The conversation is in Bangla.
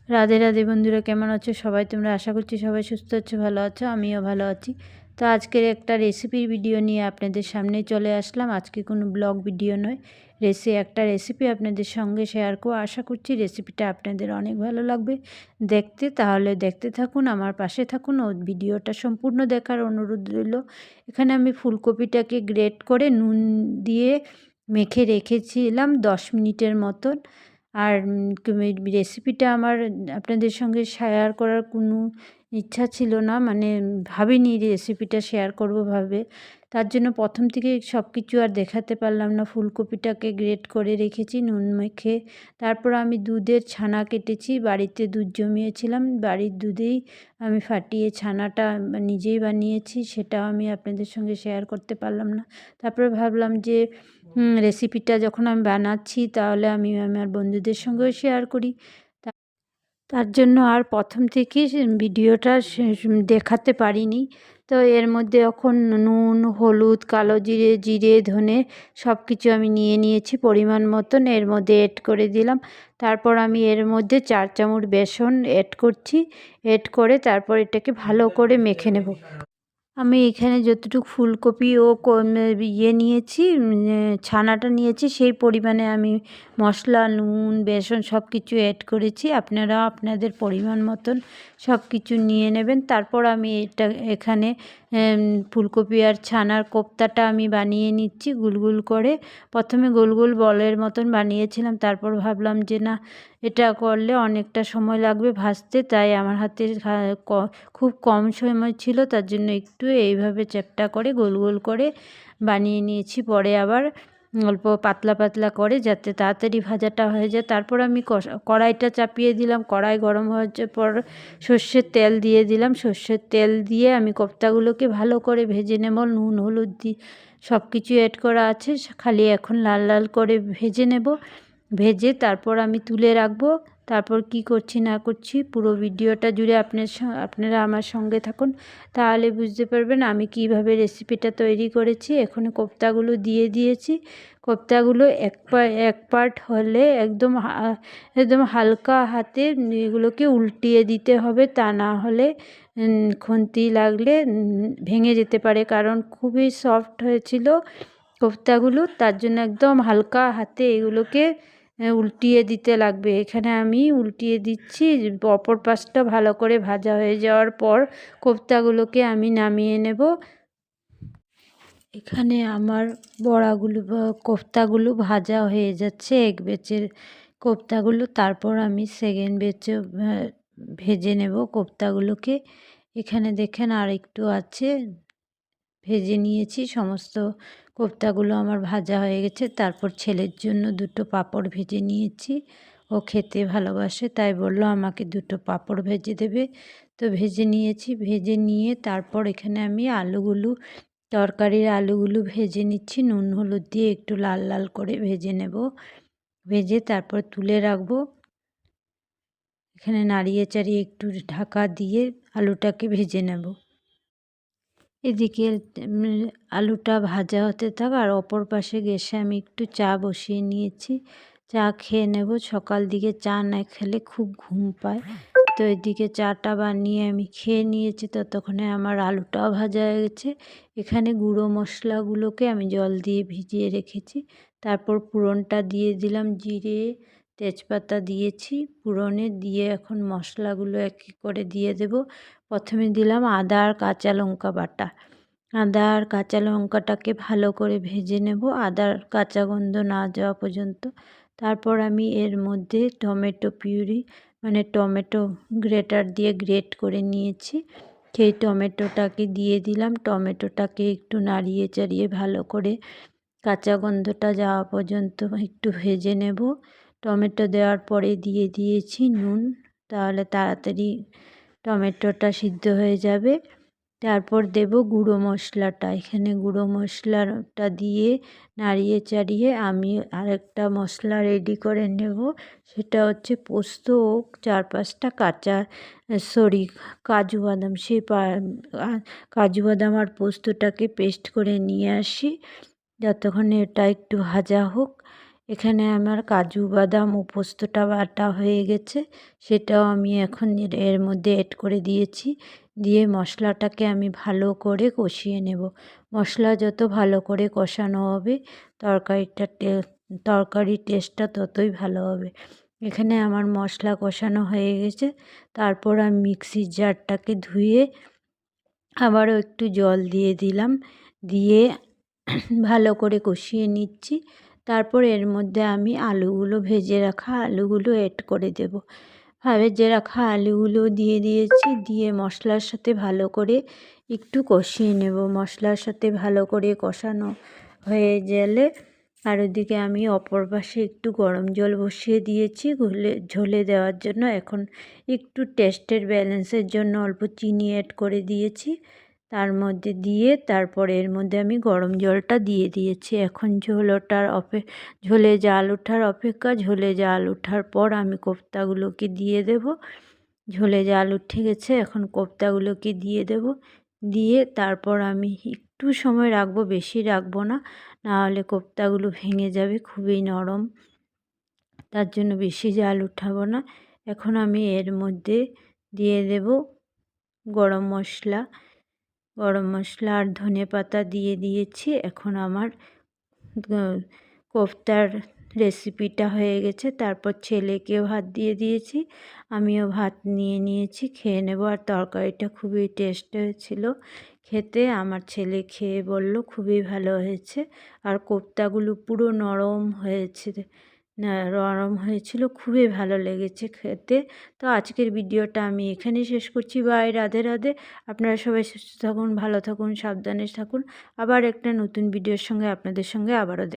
রাধে রাধে বন্ধুরা, কেমন আছো সবাই? তোমরা আশা করছি সবাই সুস্থ আছো, ভালো আছো। আমিও ভালো আছি। তো আজকের একটা রেসিপির ভিডিও নিয়ে আপনাদের সামনে চলে আসলাম। আজকে কোনো ব্লগ ভিডিও নয়, একটা রেসিপি আপনাদের সঙ্গে শেয়ার করব। আশা করছি রেসিপিটা আপনাদের অনেক ভালো লাগবে দেখতে। তাহলে দেখতে থাকুন, আমার পাশে থাকুন ও ভিডিওটা সম্পূর্ণ দেখার অনুরোধ রইল। এখানে আমি ফুলকপিটাকে গ্রেট করে নুন দিয়ে মেখে রেখেছিলাম 10 মিনিটের মতন। আর রেসিপিটা আমার আপনাদের সঙ্গে শেয়ার করার কোনো ইচ্ছা ছিল না, মানে ভাবিনি রেসিপিটা শেয়ার করব ভাবে। তার জন্য প্রথম থেকে সব কিছু আর দেখাতে পারলাম না। ফুলকপিটাকে গ্রেট করে রেখেছি নুন মেখে। তারপর আমি দুধের ছানা কেটেছি, বাড়িতে দুধ জমিয়েছিলাম, বাড়ির দুধেই আমি ফাটিয়ে ছানাটা নিজেই বানিয়েছি। সেটাও আমি আপনাদের সঙ্গে শেয়ার করতে পারলাম না। তারপরে ভাবলাম যে রেসিপিটা যখন আমি বানাচ্ছি তাহলে আমি আমার বন্ধুদের সঙ্গেও শেয়ার করি। তার জন্য আর প্রথম থেকেই ভিডিওটা দেখাতে পারিনি। তো এর মধ্যে এখন নুন, হলুদ, কালো জিরে, জিরে, ধনে সব কিছু আমি নিয়ে নিয়েছি পরিমাণ মতন, এর মধ্যে এড করে দিলাম। তারপর আমি এর মধ্যে 4 চামচ বেসন এড করছি। এড করে তারপর এটাকে ভালো করে মেখে নেব। আমি এখানে যতটুকু ফুলকপি ও নিয়েছি, ছানাটা নিয়েছি, সেই পরিমাণে আমি মশলা, নুন, বেসন সব কিছু অ্যাড করেছি। আপনারা আপনাদের পরিমাণ মতন সব কিছু নিয়ে নেবেন। তারপর আমি এখানে ফুলকপি আর ছানার কোপ্তাটা আমি বানিয়ে নিচ্ছি গোল গোল করে। প্রথমে গোল গোল বলের মতন বানিয়েছিলাম, তারপর ভাবলাম যে না, এটা করলে অনেকটা সময় লাগবে ভাজতে, তাই আমার হাতে খুব কম সময় ছিল, তার জন্য একটু এইভাবে চ্যাপ্টা করে গোল গোল করে বানিয়ে নিয়েছি। পরে আবার অল্প পাতলা পাতলা করে, যাতে তাড়াতাড়ি ভাজাটা হয়ে যায়। তারপর আমি কড়াইটা চাপিয়ে দিলাম। কড়াই গরম হওয়ার পর সর্ষের তেল দিয়ে দিলাম। সর্ষের তেল দিয়ে আমি কোপ্তাগুলোকে ভালো করে ভেজে নেব। নুন, হলুদ দিয়ে সব কিছু অ্যাড করা আছে, খালি এখন লাল লাল করে ভেজে নেব। ভেজে তারপর আমি তুলে রাখবো। তারপর কি করছি না করছি পুরো ভিডিওটা জুড়ে আপনারা আমার সঙ্গে থাকুন, তাহলে বুঝতে পারবেন আমি কিভাবে রেসিপিটা তৈরি করেছি। এখন কোপ্তাগুলো দিয়ে দিয়েছি। কোপ্তাগুলো এক পার্ট হলে একদম হালকা হাতে এগুলোকে উল্টিয়ে দিতে হবে, তা না হলে খুন্তি লাগলে ভেঙে যেতে পারে, কারণ খুবই সফট হয়েছিল কোপ্তাগুলো। তার জন্য একদম হালকা হাতে এগুলোকে উল্টিয়ে দিতে লাগবে। এখানে আমি উল্টিয়ে দিচ্ছি। অপর পাশটা ভালো করে ভাজা হয়ে যাওয়ার পর কোপ্তাগুলোকে আমি নামিয়ে নেব। এখানে আমার কোপ্তাগুলো ভাজা হয়ে যাচ্ছে, এক ব্যাচের কোপ্তাগুলো। তারপর আমি সেকেন্ড ব্যাচে ভেজে নেব কোপ্তাগুলোকে। এখানে দেখেন আর একটু আছে, ভেজে নিয়েছি। সমস্ত কোপ্তাগুলো আমার ভাজা হয়ে গেছে। তারপর ছেলের জন্য 2টো পাঁপড় ভেজে নিয়েছি। ও খেতে ভালোবাসে, তাই বলল আমাকে 2টো পাঁপড় ভেজে দেবে। তো ভেজে নিয়েছি। ভেজে নিয়ে তারপর এখানে আমি তরকারির আলুগুলো ভেজে নিচ্ছি। নুন হলুদ দিয়ে একটু লাল লাল করে ভেজে নেব। ভেজে তারপর তুলে রাখবো। এখানে নাড়িয়ে চাড়িয়ে একটু ঢাকা দিয়ে আলুটাকে ভেজে নেব। এদিকে আলুটা ভাজা হতে থাক, আর অপর পাশে গ্যাসে আমি একটু চা বসিয়ে নিয়েছি। চা খেয়ে নেব। সকাল দিকে চা না খেলে খুব ঘুম পায়। তো এদিকে চাটা বানিয়ে আমি খেয়ে নিয়েছি। ততক্ষণে আমার আলুটাও ভাজা হয়ে গেছে। এখানে গুঁড়ো মশলাগুলোকে আমি জল দিয়ে ভিজিয়ে রেখেছি। তারপর ফোড়নটা দিয়ে দিলাম, জিরে তেজপাতা দিয়েছি ফোড়নে দিয়ে। এখন মশলাগুলো এক এক করে দিয়ে দেব। প্রথমে দিলাম আদা আর কাঁচা লঙ্কা বাটা। আদা আর কাঁচা লঙ্কাটাকে ভালো করে ভেজে নেব, আদার কাঁচা গন্ধ না যাওয়া পর্যন্ত। তারপর আমি এর মধ্যে টমেটো পিউরি, মানে টমেটো গ্রেটার দিয়ে গ্রেট করে নিয়েছি, সেই টমেটোটাকে দিয়ে দিলাম। টমেটোটাকে একটু নাড়িয়ে চাড়িয়ে ভালো করে কাঁচা গন্ধটা যাওয়া পর্যন্ত একটু ভেজে নেব। টমেটো দেওয়ার পরে দিয়ে দিয়েছি নুন, তাহলে তাড়াতাড়ি টমেটোটা সিদ্ধ হয়ে যাবে। তারপর দেব গুঁড়ো মশলাটা। এখানে গুঁড়ো মশলাটা দিয়ে নাড়িয়ে চাড়িয়ে আমি আরেকটা মশলা রেডি করে নেব। সেটা হচ্ছে পোস্ত ও 4-5টা কাজু বাদাম। কাজু বাদাম আর পোস্তটাকে পেস্ট করে নিয়ে আসি। যতক্ষণে এটা একটু ভাজা হোক, এখানে আমার কাজু বাদাম ও পোস্তটা বাটা হয়ে গেছে, সেটাও আমি এখন এর মধ্যে অ্যাড করে দিয়েছি। দিয়ে মশলাটাকে আমি ভালো করে কষিয়ে নেব। মশলা যত ভালো করে কষানো হবে তরকারির টেস্টটা ততই ভালো হবে। এখানে আমার মশলা কষানো হয়ে গেছে। তারপর আমি মিক্সির জারটাকে ধুয়ে আবারও একটু জল দিয়ে দিলাম, দিয়ে ভালো করে কষিয়ে নিচ্ছি। তারপর এর মধ্যে আমি ভেজে রাখা আলুগুলো অ্যাড করে দেব। ভেজে রাখা আলুগুলো দিয়ে দিয়েছি, দিয়ে মশলার সাথে ভালো করে একটু কষিয়ে নেব। মশলার সাথে ভালো করে কষানো হয়ে গেলে আর ওদিকে আমি অপর পাশে একটু গরম জল বসিয়ে দিয়েছি ঝোলে দেওয়ার জন্য। এখন একটু টেস্টের ব্যালেন্সের জন্য অল্প চিনি অ্যাড করে দিয়েছি তার মধ্যে, দিয়ে তারপরে এর মধ্যে আমি গরম জলটা দিয়ে দিয়েছি। এখন ঝোলে জাল ওঠার অপেক্ষা। ঝোলে জাল ওঠার পর আমি কোপ্তাগুলোকে দিয়ে দেব। ঝোলে জাল উঠে গেছে, এখন কোপ্তাগুলোকে দিয়ে দেব। দিয়ে তারপর আমি একটু সময় রাখবো, বেশি রাখবো না, নাহলে কোপ্তাগুলো ভেঙে যাবে, খুবই নরম, তার জন্য বেশি জাল উঠাবো না। এখন আমি এর মধ্যে দিয়ে দেব গরম মশলা আর ধনেপাতা দিয়ে দিয়েছি। এখন আমার কোফতার রেসিপিটা হয়ে গেছে। তারপর ছেলেকেও ভাত দিয়ে দিয়েছি, আমিও ভাত নিয়ে নিয়েছি, খেয়ে নেব। আর তরকারিটা খুবই টেস্ট হয়েছিল খেতে। আমার ছেলে খেয়ে বলল খুবই ভালো হয়েছে। আর কোফতাগুলো পুরো নরম হয়েছিল, খুবই ভালো লেগেছে খেতে। তো আজকের ভিডিওটা আমি এখানেই শেষ করছি। বাই, রাধে রাধে। আপনারা সবাই সুস্থ থাকুন, ভালো থাকুন, সাবধানে থাকুন। আবার একটা নতুন ভিডিওর সঙ্গে আপনাদের সঙ্গে আবারও